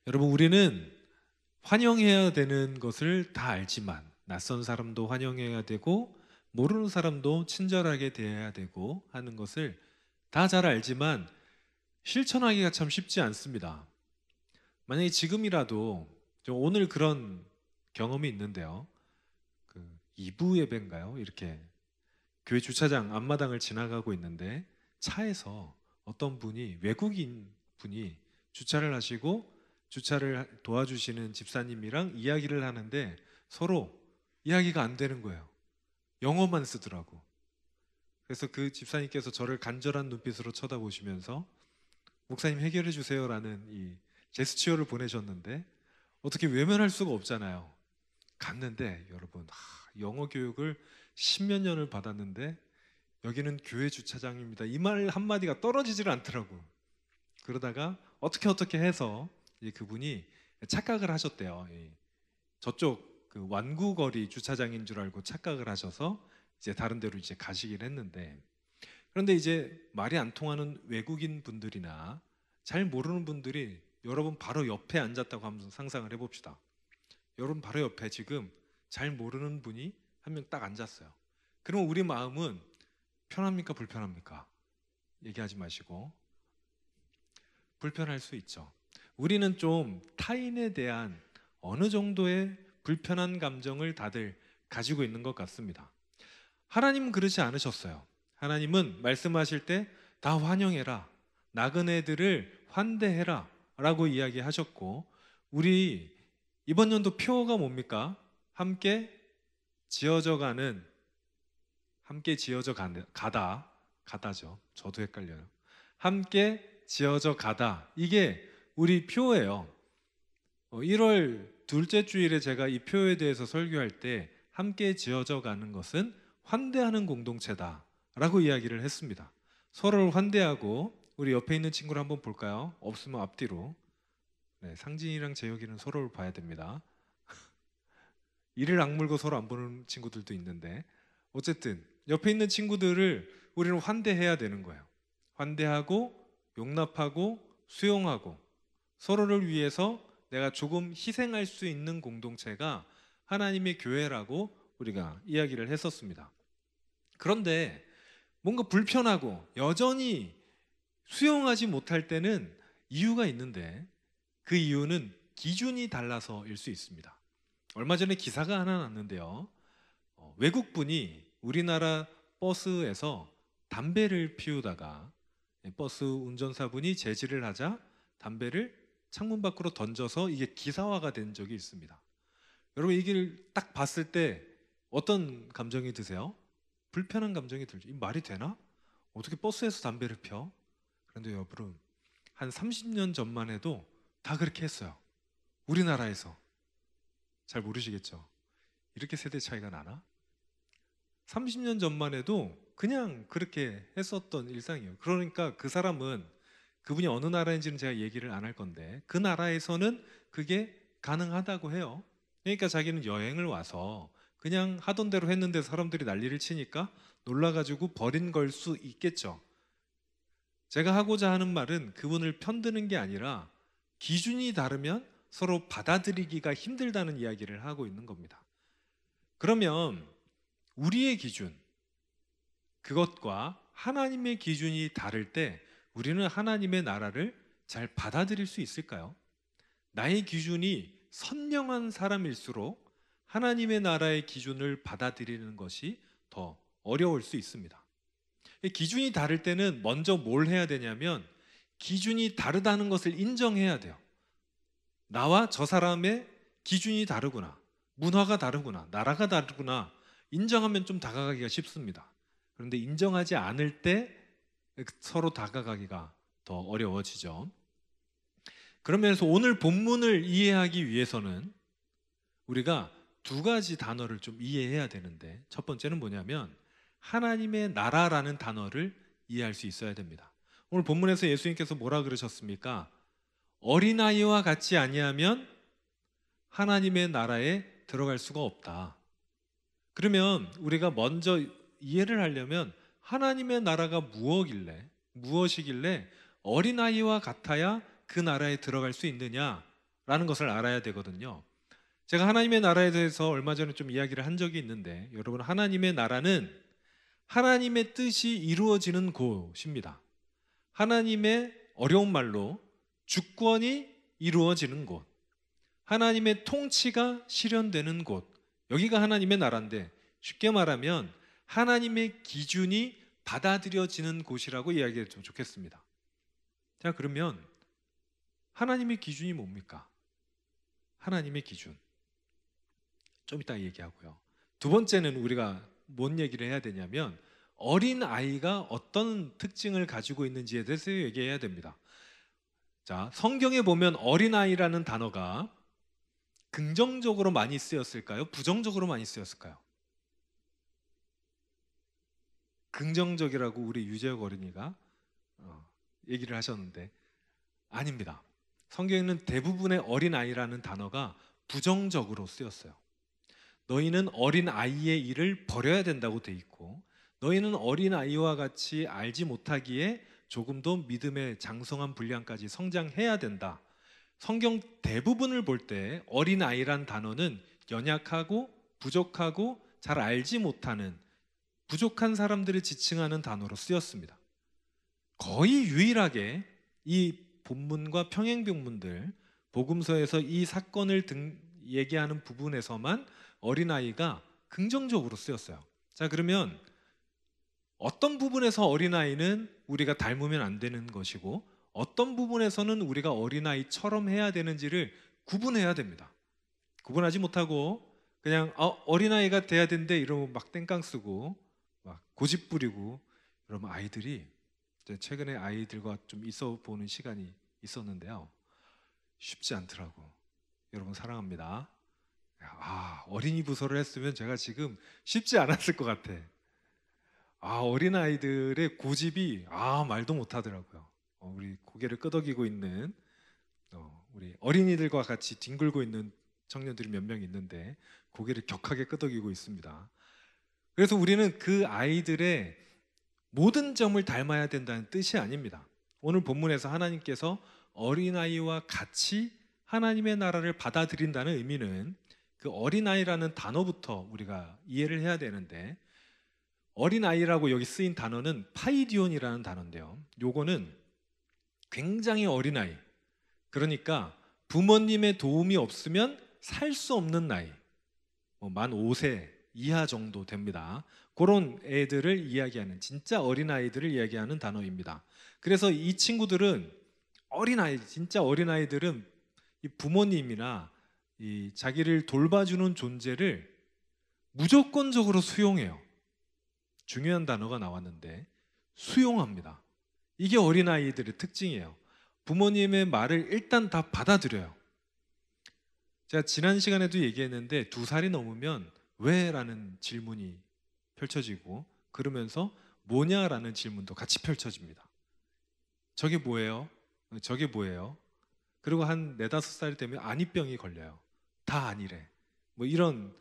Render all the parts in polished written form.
여러분, 우리는 환영해야 되는 것을 다 알지만 낯선 사람도 환영해야 되고 모르는 사람도 친절하게 대해야 되고 하는 것을 다 잘 알지만 실천하기가 참 쉽지 않습니다. 만약에 지금이라도 저 오늘 그런 경험이 있는데요. 그 2부 예배인가요? 이렇게 교회 주차장 앞마당을 지나가고 있는데 차에서 어떤 분이 외국인 분이 주차를 하시고 주차를 도와주시는 집사님이랑 이야기를 하는데 서로 이야기가 안 되는 거예요. 영어만 쓰더라고. 그래서 그 집사님께서 저를 간절한 눈빛으로 쳐다보시면서 목사님 해결해 주세요라는 이 제스처를 보내셨는데 어떻게 외면할 수가 없잖아요. 갔는데 여러분, 영어 교육을 십몇 년을 받았는데 여기는 교회 주차장입니다. 이 말 한마디가 떨어지질 않더라고. 그러다가 어떻게 해서 그분이 착각을 하셨대요. 저쪽 그 완구거리 주차장인 줄 알고 착각을 하셔서 이제 다른 데로 이제 가시긴 했는데, 그런데 이제 말이 안 통하는 외국인 분들이나 잘 모르는 분들이 여러분 바로 옆에 앉았다고 한번 상상을 해봅시다. 여러분 바로 옆에 지금 잘 모르는 분이 한 명 딱 앉았어요. 그럼 우리 마음은 편합니까 불편합니까? 얘기하지 마시고. 불편할 수 있죠. 우리는 좀 타인에 대한 어느 정도의 불편한 감정을 다들 가지고 있는 것 같습니다. 하나님은 그렇지 않으셨어요. 하나님은 말씀하실 때 다 환영해라, 나그네들을 환대해라 라고 이야기하셨고, 우리 이번 연도 표어가 뭡니까? 함께 지어져 가다죠. 저도 헷갈려요. 함께 지어져 가다, 이게 우리 표예요. 1월 둘째 주일에 제가 이 표에 대해서 설교할 때 함께 지어져 가는 것은 환대하는 공동체다 라고 이야기를 했습니다. 서로를 환대하고, 우리 옆에 있는 친구를 한번 볼까요? 없으면 앞뒤로. 네, 상진이랑 재혁이는 서로를 봐야 됩니다. 이를 악물고 서로 안 보는 친구들도 있는데, 어쨌든 옆에 있는 친구들을 우리는 환대해야 되는 거예요. 환대하고 용납하고 수용하고 서로를 위해서 내가 조금 희생할 수 있는 공동체가 하나님의 교회라고 우리가 이야기를 했었습니다. 그런데 뭔가 불편하고 여전히 수용하지 못할 때는 이유가 있는데, 그 이유는 기준이 달라서일 수 있습니다. 얼마 전에 기사가 하나 났는데요. 외국분이 우리나라 버스에서 담배를 피우다가 버스 운전사분이 제지를 하자 담배를 창문 밖으로 던져서 이게 기사화가 된 적이 있습니다. 여러분, 이걸 딱 봤을 때 어떤 감정이 드세요? 불편한 감정이 들죠. 이 말이 되나? 어떻게 버스에서 담배를 펴? 그런데 여러분, 한 30년 전만 해도 다 그렇게 했어요. 우리나라에서. 잘 모르시겠죠? 이렇게 세대 차이가 나나? 30년 전만 해도 그냥 그렇게 했었던 일상이에요. 그러니까 그 사람은, 그분이 어느 나라인지는 제가 얘기를 안 할 건데, 그 나라에서는 그게 가능하다고 해요. 그러니까 자기는 여행을 와서 그냥 하던 대로 했는데 사람들이 난리를 치니까 놀라가지고 버린 걸 수 있겠죠. 제가 하고자 하는 말은 그분을 편드는 게 아니라 기준이 다르면 서로 받아들이기가 힘들다는 이야기를 하고 있는 겁니다. 그러면 우리의 기준, 그것과 하나님의 기준이 다를 때 우리는 하나님의 나라를 잘 받아들일 수 있을까요? 나의 기준이 선명한 사람일수록 하나님의 나라의 기준을 받아들이는 것이 더 어려울 수 있습니다. 기준이 다를 때는 먼저 뭘 해야 되냐면, 기준이 다르다는 것을 인정해야 돼요. 나와 저 사람의 기준이 다르구나, 문화가 다르구나, 나라가 다르구나 인정하면 좀 다가가기가 쉽습니다. 그런데 인정하지 않을 때 서로 다가가기가 더 어려워지죠. 그러면서 오늘 본문을 이해하기 위해서는 우리가 두 가지 단어를 좀 이해해야 되는데, 첫 번째는 뭐냐면 하나님의 나라라는 단어를 이해할 수 있어야 됩니다. 오늘 본문에서 예수님께서 뭐라 그러셨습니까? 어린아이와 같이 아니하면 하나님의 나라에 들어갈 수가 없다. 그러면 우리가 먼저 이해를 하려면 하나님의 나라가 무엇이길래 어린아이와 같아야 그 나라에 들어갈 수 있느냐? 라는 것을 알아야 되거든요. 제가 하나님의 나라에 대해서 얼마 전에 좀 이야기를 한 적이 있는데, 여러분, 하나님의 나라는 하나님의 뜻이 이루어지는 곳입니다. 하나님의 어려운 말로 주권이 이루어지는 곳, 하나님의 통치가 실현되는 곳, 여기가 하나님의 나라인데, 쉽게 말하면 하나님의 기준이 받아들여지는 곳이라고 이야기했으면 좋겠습니다. 자, 그러면 하나님의 기준이 뭡니까? 하나님의 기준, 좀 이따 얘기하고요. 두 번째는 우리가 뭔 얘기를 해야 되냐면, 어린 아이가 어떤 특징을 가지고 있는지에 대해서 얘기해야 됩니다. 자, 성경에 보면 어린 아이라는 단어가 긍정적으로 많이 쓰였을까요? 부정적으로 많이 쓰였을까요? 긍정적이라고 우리 유재혁 어린이가 얘기를 하셨는데, 아닙니다. 성경에는 대부분의 어린 아이라는 단어가 부정적으로 쓰였어요. 너희는 어린 아이의 일을 버려야 된다고 돼 있고, 너희는 어린 아이와 같이 알지 못하기에 조금 더 믿음의 장성한 분량까지 성장해야 된다. 성경 대부분을 볼 때 어린 아이란 단어는 연약하고 부족하고 잘 알지 못하는 부족한 사람들을 지칭하는 단어로 쓰였습니다. 거의 유일하게 이 본문과 평행본문들, 복음서에서 이 사건을 얘기하는 부분에서만 어린아이가 긍정적으로 쓰였어요. 자, 그러면 어떤 부분에서 어린아이는 우리가 닮으면 안 되는 것이고, 어떤 부분에서는 우리가 어린아이처럼 해야 되는지를 구분해야 됩니다. 구분하지 못하고 그냥 어린아이가 돼야 된대 이러면 막 땡깡 쓰고 막 고집 부리고, 그러면 아이들이, 최근에 아이들과 좀 있어 보는 시간이 있었는데요, 쉽지 않더라고. 여러분 사랑합니다. 어린이 부서를 했으면 제가 지금 쉽지 않았을 것 같아. 어린아이들의 고집이 말도 못하더라고요. 우리 고개를 끄덕이고 있는 우리 어린이들과 같이 뒹굴고 있는 청년들이 몇 명 있는데 고개를 격하게 끄덕이고 있습니다. 그래서 우리는 그 아이들의 모든 점을 닮아야 된다는 뜻이 아닙니다. 오늘 본문에서 하나님께서 어린아이와 같이 하나님의 나라를 받아들인다는 의미는 그 어린아이라는 단어부터 우리가 이해를 해야 되는데, 어린아이라고 여기 쓰인 단어는 파이디온이라는 단어인데요, 요거는 굉장히 어린아이, 그러니까 부모님의 도움이 없으면 살 수 없는 나이, 만 5세 이하 정도 됩니다. 그런 애들을 이야기하는, 진짜 어린아이들을 이야기하는 단어입니다. 그래서 이 친구들은 어린아이, 진짜 어린아이들은 이 부모님이나 이 자기를 돌봐주는 존재를 무조건적으로 수용해요. 중요한 단어가 나왔는데, 수용합니다. 이게 어린아이들의 특징이에요. 부모님의 말을 일단 다 받아들여요. 제가 지난 시간에도 얘기했는데 2살이 넘으면 왜? 라는 질문이 펼쳐지고, 그러면서 뭐냐라는 질문도 같이 펼쳐집니다. 저게 뭐예요? 저게 뭐예요? 그리고 한 4-5살이 되면 안이병이 걸려요. 다 아니래. 이런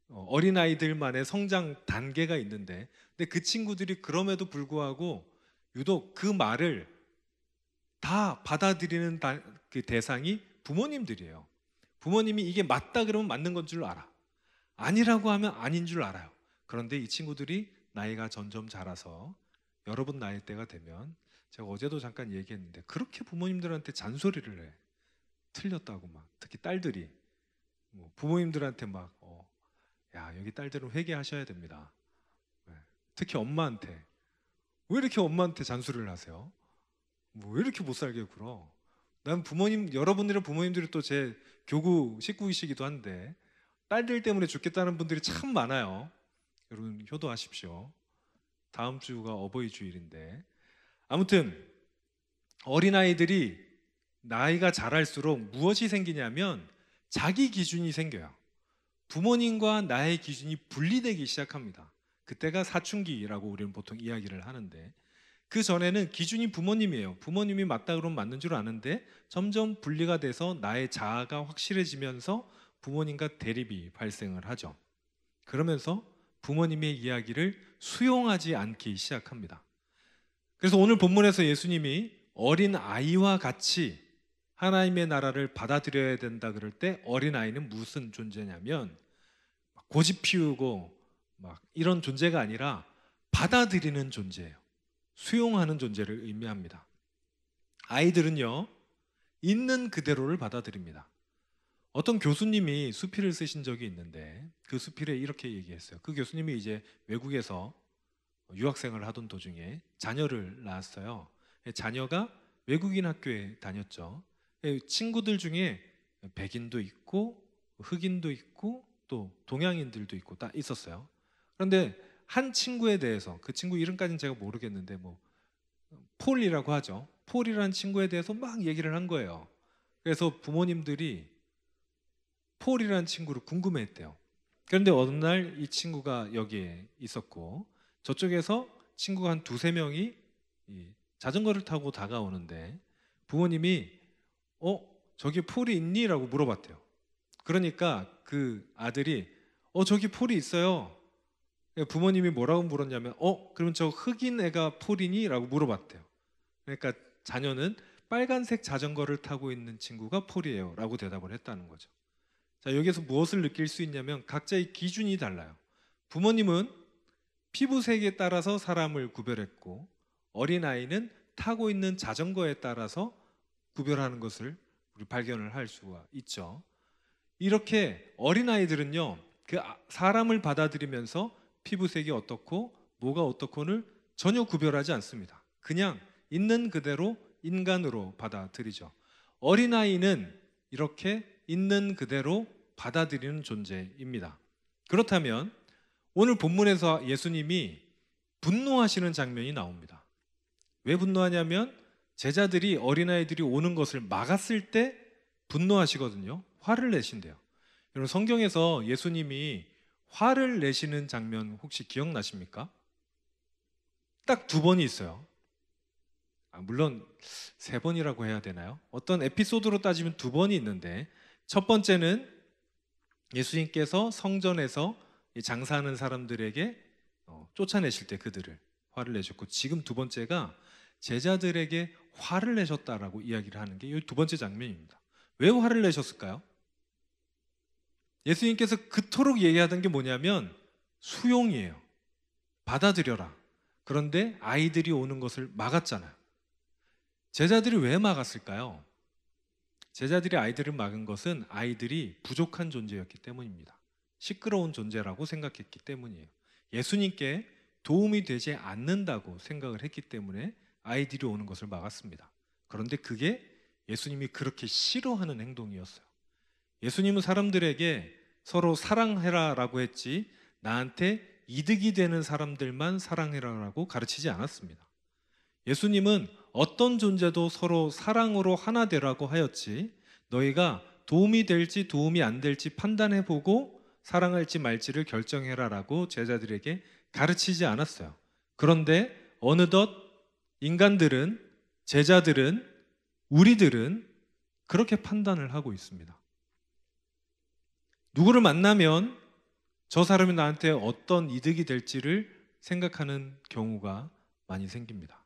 어린아이들만의 성장 단계가 있는데, 근데 그 친구들이 그럼에도 불구하고 유독 그 말을 다 받아들이는 그 대상이 부모님들이에요. 부모님이 이게 맞다 그러면 맞는 건 줄 알아. 아니라고 하면 아닌 줄 알아요. 그런데 이 친구들이 나이가 점점 자라서 여러분 나이 때가 되면, 제가 어제도 잠깐 얘기했는데 그렇게 부모님들한테 잔소리를 해. 틀렸다고 막. 특히 딸들이 부모님들한테 막 야, 여기 딸들은 회개하셔야 됩니다. 특히 엄마한테 왜 이렇게 엄마한테 잔소리를 하세요? 왜 이렇게 못 살게 굴어? 난 여러분들의 부모님들이 또 제 교구 식구이시기도 한데 딸들 때문에 죽겠다는 분들이 참 많아요. 여러분 효도하십시오. 다음 주가 어버이 주일인데, 아무튼 어린아이들이 나이가 자랄수록 무엇이 생기냐면 자기 기준이 생겨요. 부모님과 나의 기준이 분리되기 시작합니다. 그때가 사춘기라고 우리는 보통 이야기를 하는데, 그 전에는 기준이 부모님이에요. 부모님이 맞다 그러면 맞는 줄 아는데 점점 분리가 돼서 나의 자아가 확실해지면서 부모님과 대립이 발생을 하죠. 그러면서 부모님의 이야기를 수용하지 않기 시작합니다. 그래서 오늘 본문에서 예수님이 어린 아이와 같이 하나님의 나라를 받아들여야 된다 그럴 때 어린아이는 무슨 존재냐면 고집 피우고 막 이런 존재가 아니라 받아들이는 존재예요. 수용하는 존재를 의미합니다. 아이들은요, 있는 그대로를 받아들입니다. 어떤 교수님이 수필을 쓰신 적이 있는데 그 수필에 이렇게 얘기했어요. 그 교수님이 이제 외국에서 유학생을 하던 도중에 자녀를 낳았어요. 자녀가 외국인 학교에 다녔죠. 친구들 중에 백인도 있고 흑인도 있고 또 동양인들도 있고 다 있었어요. 그런데 한 친구에 대해서, 그 친구 이름까지는 제가 모르겠는데 뭐 폴이라고 하죠. 폴이라는 친구에 대해서 막 얘기를 한 거예요. 그래서 부모님들이 폴이라는 친구를 궁금해했대요. 그런데 어느 날 이 친구가 여기에 있었고 저쪽에서 친구가 한 두세 명이 자전거를 타고 다가오는데 부모님이 저기 폴이 있니? 라고 물어봤대요. 그러니까 그 아들이 저기 폴이 있어요. 부모님이 뭐라고 물었냐면 그럼 저 흑인 애가 폴이니? 라고 물어봤대요. 그러니까 자녀는 빨간색 자전거를 타고 있는 친구가 폴이에요 라고 대답을 했다는 거죠. 자, 여기서 무엇을 느낄 수 있냐면 각자의 기준이 달라요. 부모님은 피부색에 따라서 사람을 구별했고 어린아이는 타고 있는 자전거에 따라서 구별하는 것을 우리 발견을 할 수가 있죠. 이렇게 어린아이들은요, 그 사람을 받아들이면서 피부색이 어떻고 뭐가 어떻고를 전혀 구별하지 않습니다. 그냥 있는 그대로 인간으로 받아들이죠. 어린아이는 이렇게 있는 그대로 받아들이는 존재입니다. 그렇다면 오늘 본문에서 예수님이 분노하시는 장면이 나옵니다. 왜 분노하냐면 제자들이 어린아이들이 오는 것을 막았을 때 분노하시거든요. 화를 내신대요. 여러분, 성경에서 예수님이 화를 내시는 장면 혹시 기억나십니까? 딱 두 번이 있어요. 물론 세 번이라고 해야 되나요? 어떤 에피소드로 따지면 두 번이 있는데 첫 번째는 예수님께서 성전에서 장사하는 사람들에게 쫓아내실 때 그들을 화를 내셨고, 지금 두 번째가 제자들에게 화를 내셨다라고 이야기를 하는 게 이 두 번째 장면입니다. 왜 화를 내셨을까요? 예수님께서 그토록 얘기하던 게 뭐냐면 수용이에요. 받아들여라. 그런데 아이들이 오는 것을 막았잖아요. 제자들이 왜 막았을까요? 제자들이 아이들을 막은 것은 아이들이 부족한 존재였기 때문입니다. 시끄러운 존재라고 생각했기 때문이에요. 예수님께 도움이 되지 않는다고 생각을 했기 때문에 아이들이 오는 것을 막았습니다. 그런데 그게 예수님이 그렇게 싫어하는 행동이었어요. 예수님은 사람들에게 서로 사랑해라라고 했지 나한테 이득이 되는 사람들만 사랑해라라고 가르치지 않았습니다. 예수님은 어떤 존재도 서로 사랑으로 하나 되라고 하였지 너희가 도움이 될지 도움이 안 될지 판단해보고 사랑할지 말지를 결정해라라고 제자들에게 가르치지 않았어요. 그런데 어느덧 인간들은, 제자들은, 우리들은 그렇게 판단을 하고 있습니다. 누구를 만나면 저 사람이 나한테 어떤 이득이 될지를 생각하는 경우가 많이 생깁니다.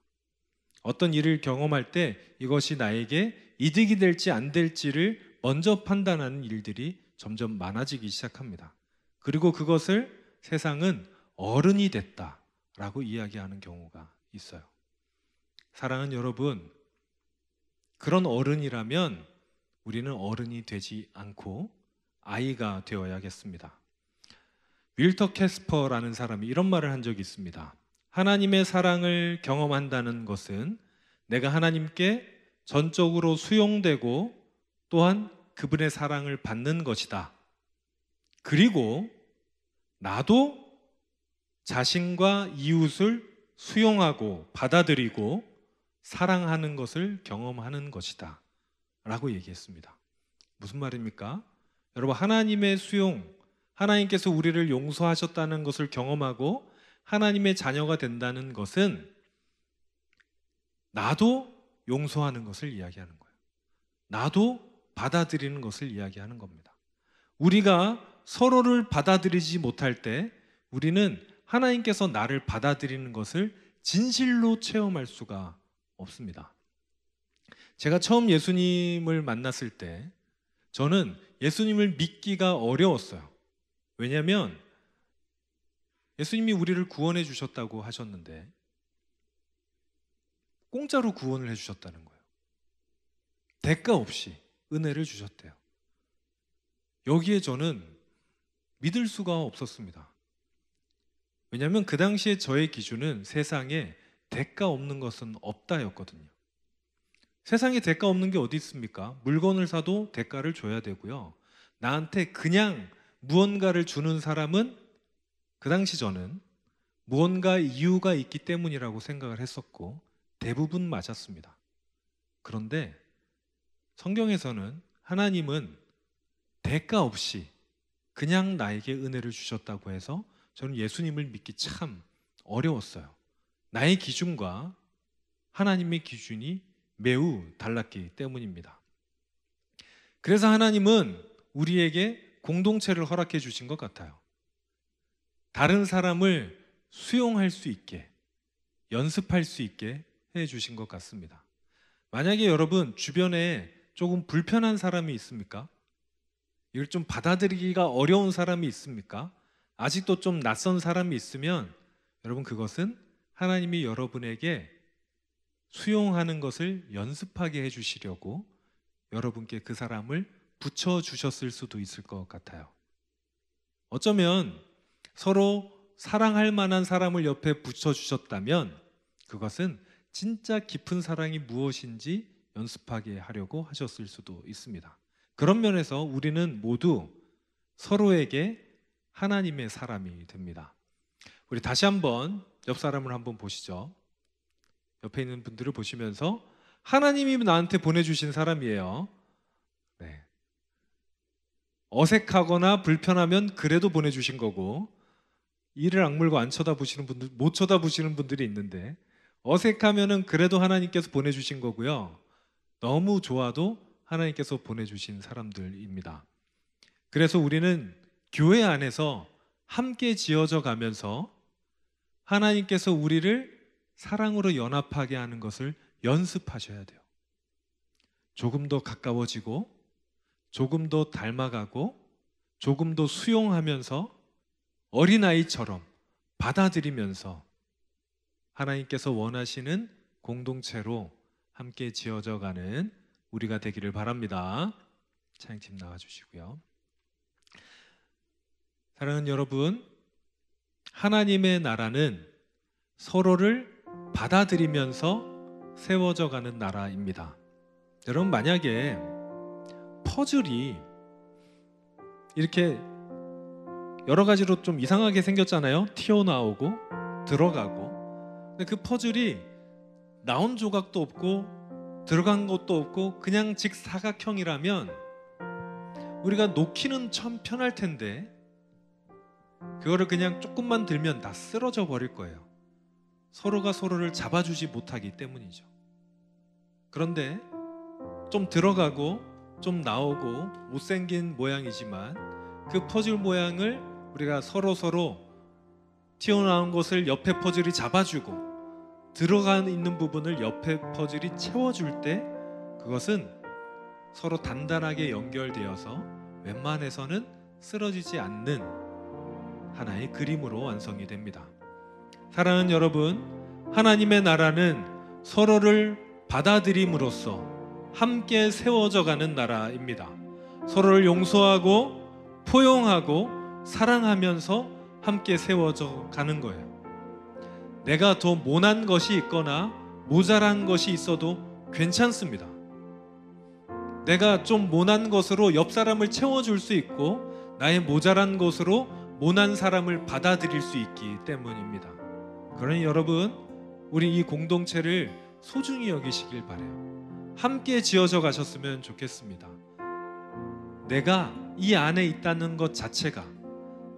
어떤 일을 경험할 때 이것이 나에게 이득이 될지 안 될지를 먼저 판단하는 일들이 점점 많아지기 시작합니다. 그리고 그것을 세상은 어른이 됐다라고 이야기하는 경우가 있어요. 사랑하는 여러분, 그런 어른이라면 우리는 어른이 되지 않고 아이가 되어야겠습니다. 윌터 캐스퍼라는 사람이 이런 말을 한 적이 있습니다. 하나님의 사랑을 경험한다는 것은 내가 하나님께 전적으로 수용되고 또한 그분의 사랑을 받는 것이다. 그리고 나도 자신과 이웃을 수용하고 받아들이고 사랑하는 것을 경험하는 것이다 라고 얘기했습니다. 무슨 말입니까? 여러분, 하나님의 수용, 하나님께서 우리를 용서하셨다는 것을 경험하고 하나님의 자녀가 된다는 것은 나도 용서하는 것을 이야기하는 거예요. 나도 받아들이는 것을 이야기하는 겁니다. 우리가 서로를 받아들이지 못할 때 우리는 하나님께서 나를 받아들이는 것을 진실로 체험할 수가 없습니다. 제가 처음 예수님을 만났을 때 저는 예수님을 믿기가 어려웠어요. 왜냐하면 예수님이 우리를 구원해 주셨다고 하셨는데 공짜로 구원을 해 주셨다는 거예요. 대가 없이 은혜를 주셨대요. 여기에 저는 믿을 수가 없었습니다. 왜냐하면 그 당시에 저의 기준은 세상에 대가 없는 것은 없다였거든요. 세상에 대가 없는 게 어디 있습니까? 물건을 사도 대가를 줘야 되고요. 나한테 그냥 무언가를 주는 사람은 그 당시 저는 무언가 이유가 있기 때문이라고 생각을 했었고 대부분 맞았습니다. 그런데 성경에서는 하나님은 대가 없이 그냥 나에게 은혜를 주셨다고 해서 저는 예수님을 믿기 참 어려웠어요. 나의 기준과 하나님의 기준이 매우 달랐기 때문입니다. 그래서 하나님은 우리에게 공동체를 허락해 주신 것 같아요. 다른 사람을 수용할 수 있게, 연습할 수 있게 해 주신 것 같습니다. 만약에 여러분 주변에 조금 불편한 사람이 있습니까? 이걸 좀 받아들이기가 어려운 사람이 있습니까? 아직도 좀 낯선 사람이 있으면 여러분 그것은 하나님이 여러분에게 수용하는 것을 연습하게 해주시려고 여러분께 그 사람을 붙여주셨을 수도 있을 것 같아요. 어쩌면 서로 사랑할 만한 사람을 옆에 붙여주셨다면 그것은 진짜 깊은 사랑이 무엇인지 연습하게 하려고 하셨을 수도 있습니다. 그런 면에서 우리는 모두 서로에게 하나님의 사람이 됩니다. 우리 다시 한번 옆 사람을 한번 보시죠. 옆에 있는 분들을 보시면서 하나님이 나한테 보내주신 사람이에요. 네. 어색하거나 불편하면 그래도 보내주신 거고 이를 악물고 안 쳐다보시는 분들, 못 쳐다보시는 분들이 있는데 어색하면은 그래도 하나님께서 보내주신 거고요. 너무 좋아도 하나님께서 보내주신 사람들입니다. 그래서 우리는 교회 안에서 함께 지어져 가면서 하나님께서 우리를 사랑으로 연합하게 하는 것을 연습하셔야 돼요. 조금 더 가까워지고 조금 더 닮아가고 조금 더 수용하면서 어린아이처럼 받아들이면서 하나님께서 원하시는 공동체로 함께 지어져 가는 우리가 되기를 바랍니다. 찬양팀 나와주시고요. 사랑하는 여러분, 하나님의 나라는 서로를 받아들이면서 세워져 가는 나라입니다. 여러분 만약에 퍼즐이 이렇게 여러 가지로 좀 이상하게 생겼잖아요. 튀어나오고 들어가고. 근데 그 퍼즐이 나온 조각도 없고 들어간 것도 없고 그냥 직사각형이라면 우리가 놓기는 참 편할 텐데 그거를 그냥 조금만 들면 다 쓰러져 버릴 거예요. 서로가 서로를 잡아주지 못하기 때문이죠. 그런데 좀 들어가고 좀 나오고 못생긴 모양이지만 그 퍼즐 모양을 우리가 서로 튀어나온 것을 옆에 퍼즐이 잡아주고 들어가 있는 부분을 옆에 퍼즐이 채워줄 때 그것은 서로 단단하게 연결되어서 웬만해서는 쓰러지지 않는 하나의 그림으로 완성이 됩니다. 사랑하는 여러분, 하나님의 나라는 서로를 받아들임으로써 함께 세워져 가는 나라입니다. 서로를 용서하고 포용하고 사랑하면서 함께 세워져 가는 거예요. 내가 더 모난 것이 있거나 모자란 것이 있어도 괜찮습니다. 내가 좀 모난 것으로 옆 사람을 채워줄 수 있고 나의 모자란 것으로 모난 사람을 받아들일 수 있기 때문입니다. 그러니 여러분, 우리 이 공동체를 소중히 여기시길 바라요. 함께 지어져 가셨으면 좋겠습니다. 내가 이 안에 있다는 것 자체가,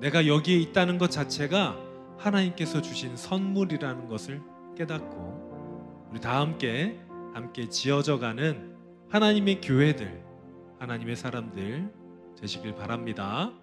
내가 여기에 있다는 것 자체가 하나님께서 주신 선물이라는 것을 깨닫고 우리 다 함께 지어져 가는 하나님의 교회들, 하나님의 사람들 되시길 바랍니다.